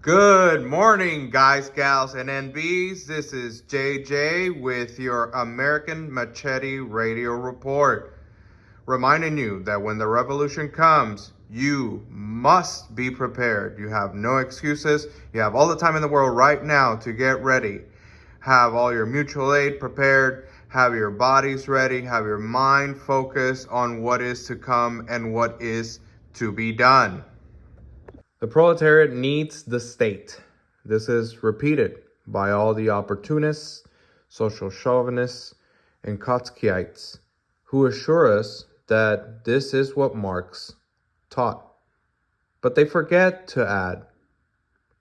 Good morning, guys, gals, and NBs. This is JJ with your American Machete Radio Report, reminding you that when the revolution comes, you must be prepared. You have no excuses. You have all the time in the world right now to get ready. Have all your mutual aid prepared. Have your bodies ready. Have your mind focused on what is to come and what is to be done. The proletariat needs the state. This is repeated by all the opportunists, social chauvinists, and Trotskyites who assure us that this is what Marx taught. But they forget to add,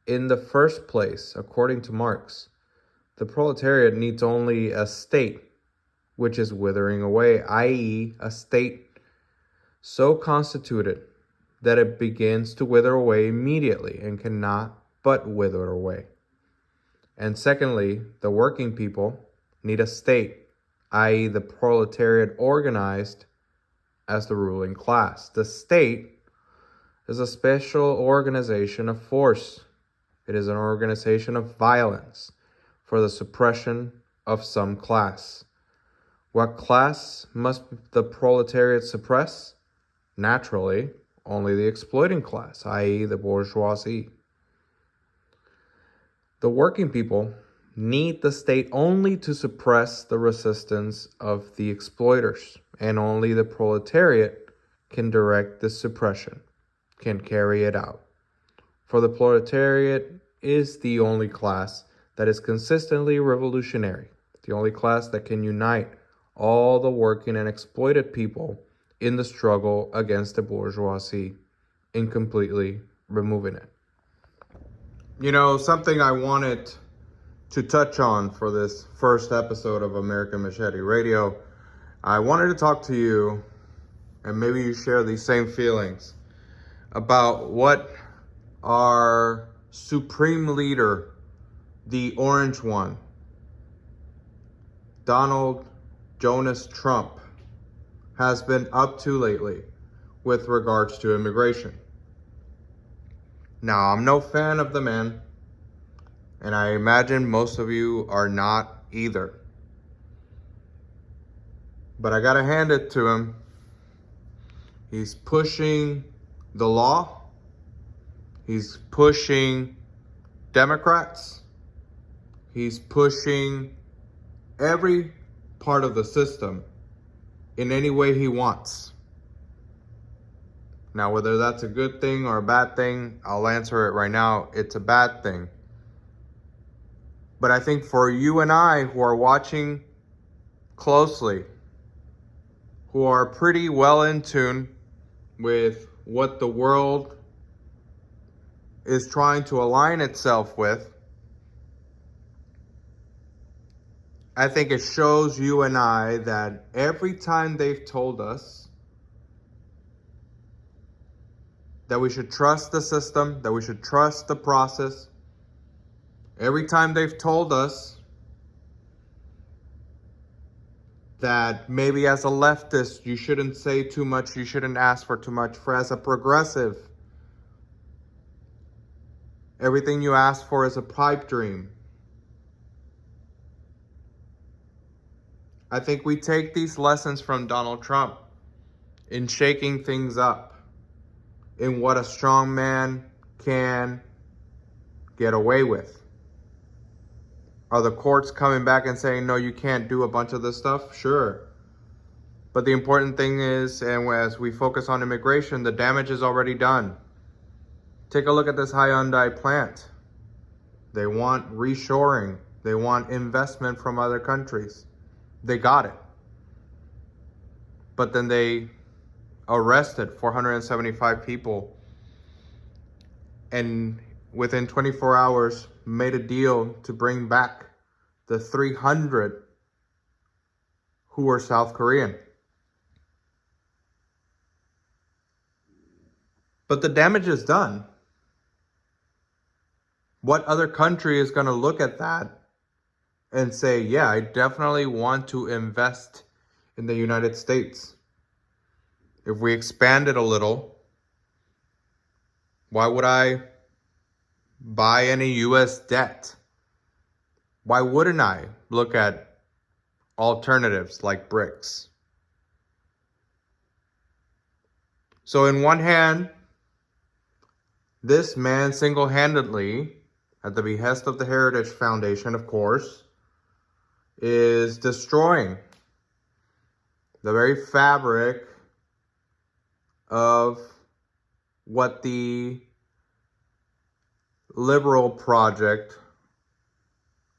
in the first place, according to Marx, the proletariat needs only a state which is withering away, i.e., a state so constituted that it begins to wither away immediately and cannot but wither away. And secondly, the working people need a state, i.e. the proletariat organized as the ruling class. The state is a special organization of force. It is an organization of violence for the suppression of some class. What class must the proletariat suppress? Naturally, only the exploiting class, i.e. the bourgeoisie. The working people need the state only to suppress the resistance of the exploiters, and only the proletariat can direct this suppression, can carry it out. For the proletariat is the only class that is consistently revolutionary, the only class that can unite all the working and exploited people in the struggle against the bourgeoisie, in completely removing it. You know, something I wanted to touch on for this first episode of American Machete Radio, I wanted to talk to you, and maybe you share these same feelings, about what our supreme leader, the orange one, Donald Jonas Trump, has been up to lately with regards to immigration. Now, I'm no fan of the man, and I imagine most of you are not either. But I gotta hand it to him. He's pushing the law. He's pushing Democrats. He's pushing every part of the system in any way he wants. Now, whether that's a good thing or a bad thing, I'll answer it right now. It's a bad thing. But I think for you and I who are watching closely, who are pretty well in tune with what the world is trying to align itself with, I think it shows you and I that every time they've told us that we should trust the system, that we should trust the process, every time they've told us that maybe as a leftist, you shouldn't say too much, you shouldn't ask for too much. For as a progressive, everything you ask for is a pipe dream. I think we take these lessons from Donald Trump in shaking things up, in what a strong man can get away with. Are the courts coming back and saying, no, you can't do a bunch of this stuff? Sure. But the important thing is, and as we focus on immigration, the damage is already done. Take a look at this Hyundai plant. They want reshoring. They want investment from other countries. They got it. But then they arrested 475 people and within 24 hours made a deal to bring back the 300 who were South Korean. But the damage is done. What other country is going to look at that and say, yeah, I definitely want to invest in the United States? If we expand it a little, why would I buy any U.S. debt. Why wouldn't I look at alternatives like BRICS? So in one hand, this man single-handedly, at the behest of the Heritage Foundation, of course, is destroying the very fabric of what the liberal project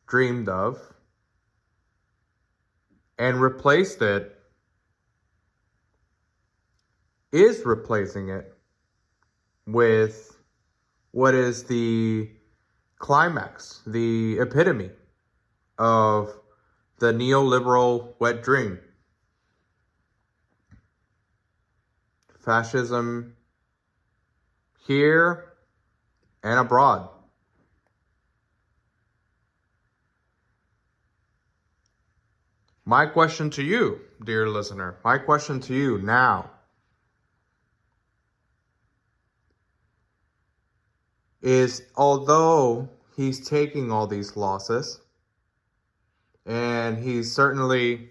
dreamed of, and is replacing it with what is the climax, the epitome of the neoliberal wet dream. Fascism here and abroad. My question to you, dear listener, my question to you now is, although he's taking all these losses, and he's certainly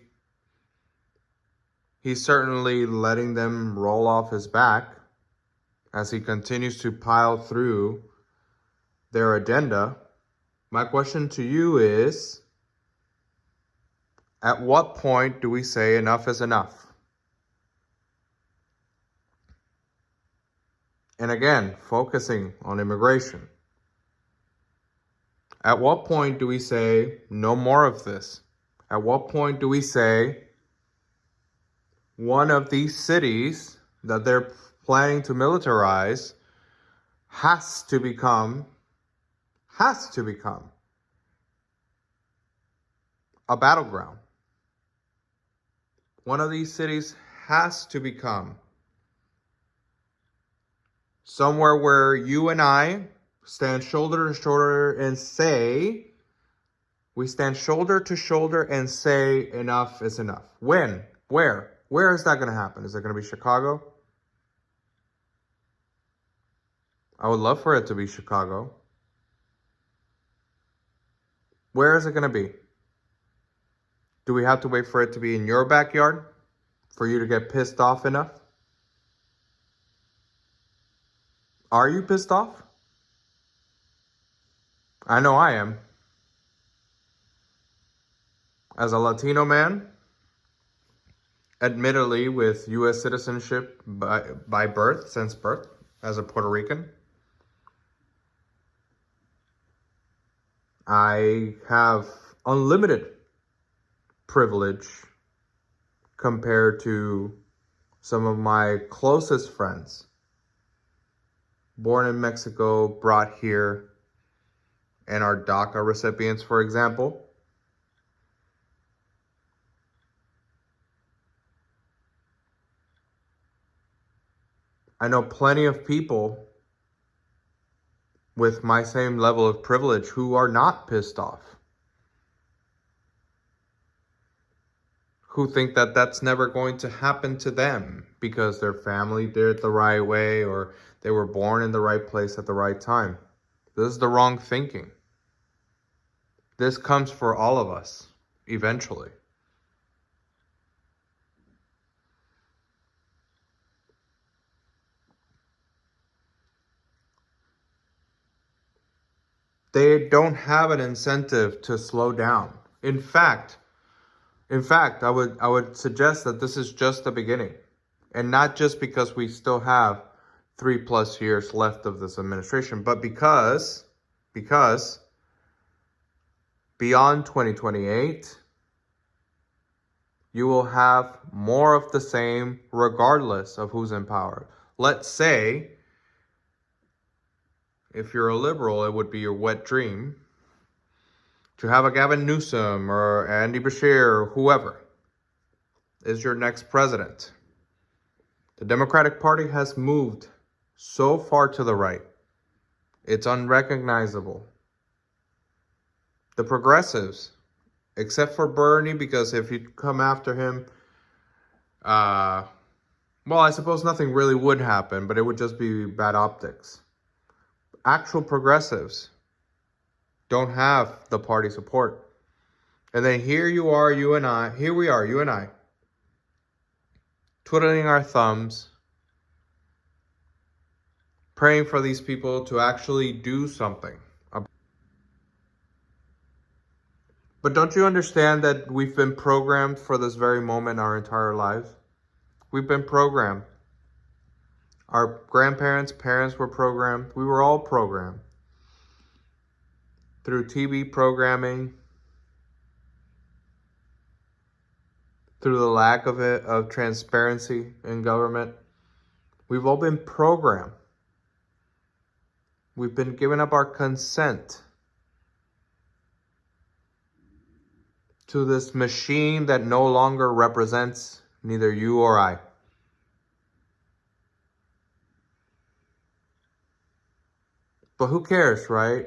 letting them roll off his back as he continues to pile through their agenda, my question to you is, at what point do we say enough is enough? And again, focusing on immigration. At what point do we say no more of this? At what point do we say one of these cities that they're planning to militarize has to become a battleground? One of these cities has to become somewhere where you and I stand shoulder to shoulder and say, we stand shoulder to shoulder and say enough is enough. When? Where? Where is that going to happen? Is it going to be Chicago? I would love for it to be Chicago. Where is it going to be? Do we have to wait for it to be in your backyard for you to get pissed off enough? Are you pissed off? I know I am. As a Latino man, admittedly with U.S. citizenship by birth, since birth, as a Puerto Rican, I have unlimited privilege compared to some of my closest friends. Born in Mexico, brought here, and are DACA recipients, for example. I know plenty of people with my same level of privilege who are not pissed off, who think that that's never going to happen to them because their family did it the right way or they were born in the right place at the right time. This is the wrong thinking. This comes for all of us eventually. They don't have an incentive to slow down. In fact, I would suggest that this is just the beginning. And not just because we still have 3+ years left of this administration, but because beyond 2028, you will have more of the same regardless of who's in power. Let's say, if you're a liberal, it would be your wet dream to have a Gavin Newsom or Andy Beshear or whoever is your next president. The Democratic Party has moved so far to the right. It's unrecognizable. The progressives, except for Bernie, because if you come after him, well, I suppose nothing really would happen, but it would just be bad optics. actual progressives don't have the party support. And then here we are, you and I, twiddling our thumbs, praying for these people to actually do something. But don't you understand that we've been programmed for this very moment our entire lives? We've been programmed. Our grandparents, parents were programmed. We were all programmed. Through TV programming, through the lack of transparency in government. We've all been programmed. We've been giving up our consent to this machine that no longer represents neither you or I. But who cares, right?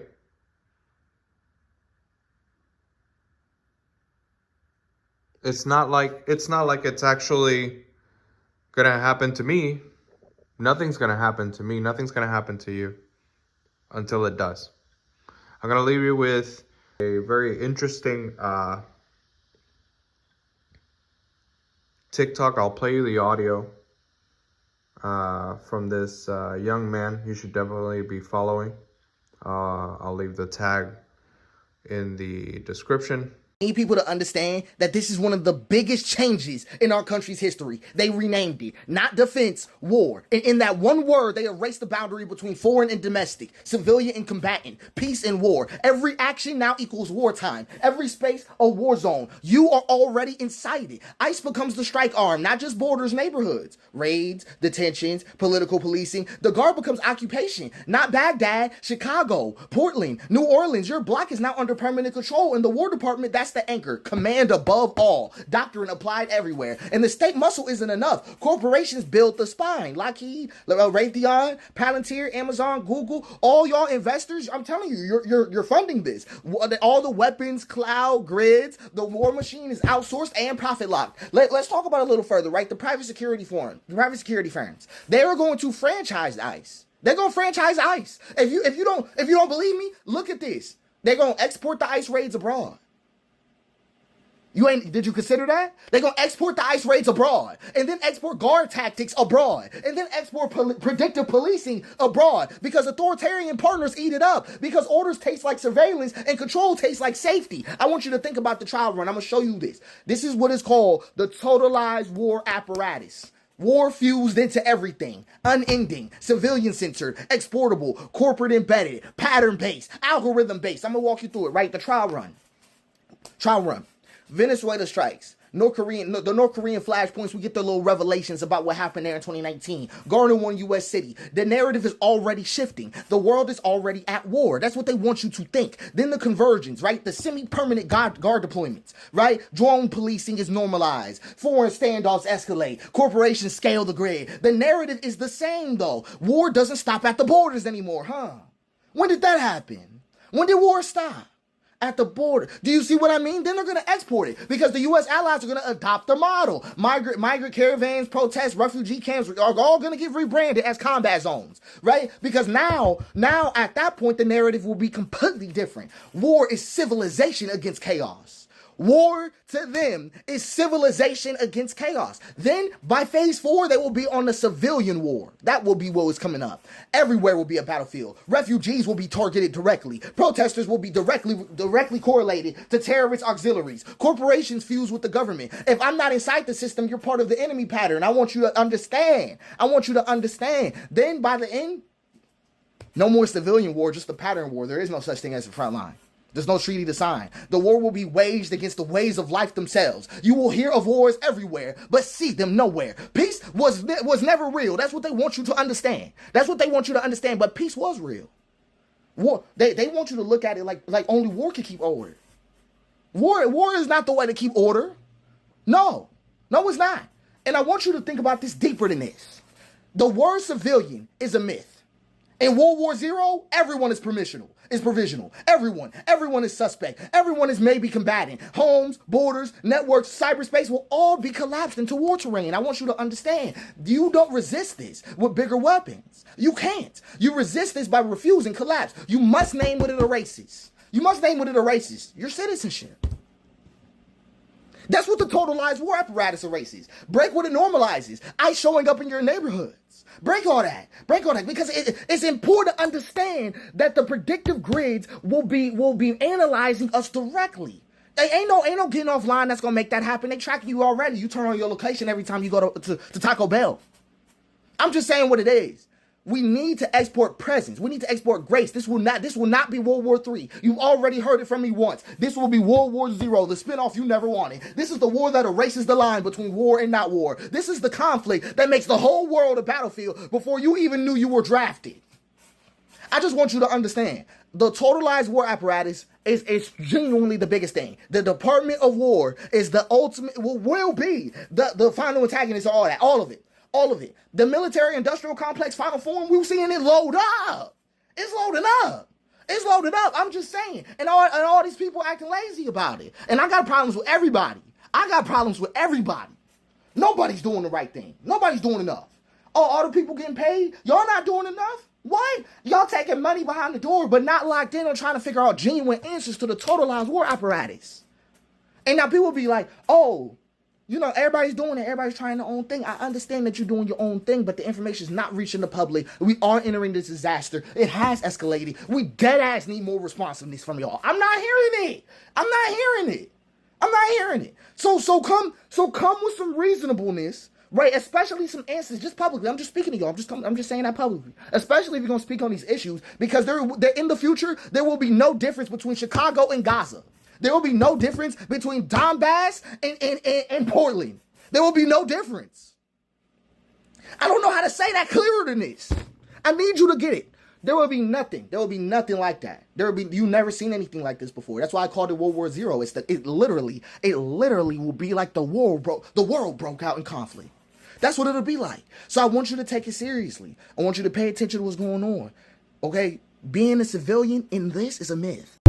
It's not like it's actually gonna happen to me. Nothing's gonna happen to me. Nothing's gonna happen to you until it does. I'm gonna leave you with a very interesting TikTok. I'll play you the audio from this young man you should definitely be following. I'll leave the tag in the description. Need people to understand that this is one of the biggest changes in our country's history. They renamed it, not defense, war. And in that one word, they erased the boundary between foreign and domestic, civilian and combatant, peace and war. Every action now equals wartime. Every space, a war zone. You are already inside it. ICE becomes the strike arm, not just borders, neighborhoods. Raids, detentions, political policing. The guard becomes occupation, not Baghdad, Chicago, Portland, New Orleans. Your block is now under permanent control. In the War Department, that's the anchor. Command above all. Doctrine applied everywhere. And the state muscle isn't enough. Corporations build the spine. Lockheed, Raytheon, Palantir, Amazon, Google, all y'all investors, I'm telling you, you're funding this. All the weapons, cloud, grids, the war machine is outsourced and profit locked. Let's talk about it a little further, right? The private security firms, they are going to franchise ICE. They're going to franchise ICE. If you don't believe me, look at this. They're going to export the ICE raids abroad. Did you consider that? They're going to export the ICE raids abroad, and then export guard tactics abroad, and then export predictive policing abroad, because authoritarian partners eat it up, because orders taste like surveillance and control tastes like safety. I want you to think about the trial run. I'm going to show you this. This is what is called the totalized war apparatus. War fused into everything, unending, civilian-centered, exportable, corporate embedded, pattern-based, algorithm-based. I'm going to walk you through it, right? The trial run. Venezuela strikes. The North Korean flashpoints, we get the little revelations about what happened there in 2019. Garner won U.S. city. The narrative is already shifting. The world is already at war. That's what they want you to think. Then the convergence, right? The semi-permanent guard deployments, right? Drone policing is normalized. Foreign standoffs escalate. Corporations scale the grid. The narrative is the same, though. War doesn't stop at the borders anymore, huh? When did that happen? When did war stop? At the border. Do you see what I mean? Then they're going to export it because the U.S. allies are going to adopt the model. Migrant caravans, protests, refugee camps are all going to get rebranded as combat zones, right? Because now at that point, the narrative will be completely different. War is civilization against chaos. War to them is civilization against chaos. Then by phase 4, they will be on the civilian war. That will be what is coming up. Everywhere will be a battlefield. Refugees will be targeted directly. Protesters will be directly correlated to terrorist auxiliaries. Corporations fuse with the government. If I'm not inside the system, you're part of the enemy pattern. I want you to understand. Then by the end, no more civilian war, just the pattern war. There is no such thing as a front line. There's no treaty to sign. The war will be waged against the ways of life themselves. You will hear of wars everywhere, but see them nowhere. Peace was never real. That's what they want you to understand. But peace was real. War, they want you to look at it like only war can keep order. War is not the way to keep order. No, it's not. And I want you to think about this deeper than this. The word civilian is a myth. In World War Zero, everyone is provisional. Everyone is suspect. Everyone is maybe combatant. Homes, borders, networks, cyberspace will all be collapsed into war terrain. I want you to understand. You don't resist this with bigger weapons. You can't. You resist this by refusing collapse. You must name what it erases. Your citizenship. That's what the totalized war apparatus erases. Break what it normalizes. ICE showing up in your neighborhoods. Break all that. Because it's important to understand that the predictive grids will be analyzing us directly. Ain't no getting offline that's gonna make that happen. They track you already. You turn on your location every time you go to Taco Bell. I'm just saying what it is. We need to export presence. We need to export grace. This will not be World War III. You've already heard it from me once. This will be World War Zero, the spinoff you never wanted. This is the war that erases the line between war and not war. This is the conflict that makes the whole world a battlefield before you even knew you were drafted. I just want you to understand. The totalized war apparatus is genuinely the biggest thing. The Department of War is the ultimate, will be the final antagonist of all of it. The military-industrial complex final form, we're seeing it load up. It's loading up. I'm just saying. And all these people acting lazy about it. And I got problems with everybody. Nobody's doing the right thing. Nobody's doing enough. Oh, all the people getting paid? Y'all not doing enough? What? Y'all taking money behind the door, but not locked in on trying to figure out genuine answers to the totalized war apparatus. And now people be like, oh, you know, everybody's doing it. Everybody's trying their own thing. I understand that you're doing your own thing, but the information is not reaching the public. We are entering this disaster. It has escalated. We dead ass need more responsiveness from y'all. I'm not hearing it. So come with some reasonableness, right? Especially some answers, just publicly. I'm just speaking to y'all. I'm just saying that publicly. Especially if you're gonna speak on these issues, because there in the future there will be no difference between Chicago and Gaza. There will be no difference between Donbass and Portland. There will be no difference. I don't know how to say that clearer than this. I need you to get it. There will be nothing. There will be nothing like that. You've never seen anything like this before. That's why I called it World War Zero. It literally will be like the world broke out in conflict. That's what it'll be like. So I want you to take it seriously. I want you to pay attention to what's going on. Okay? Being a civilian in this is a myth.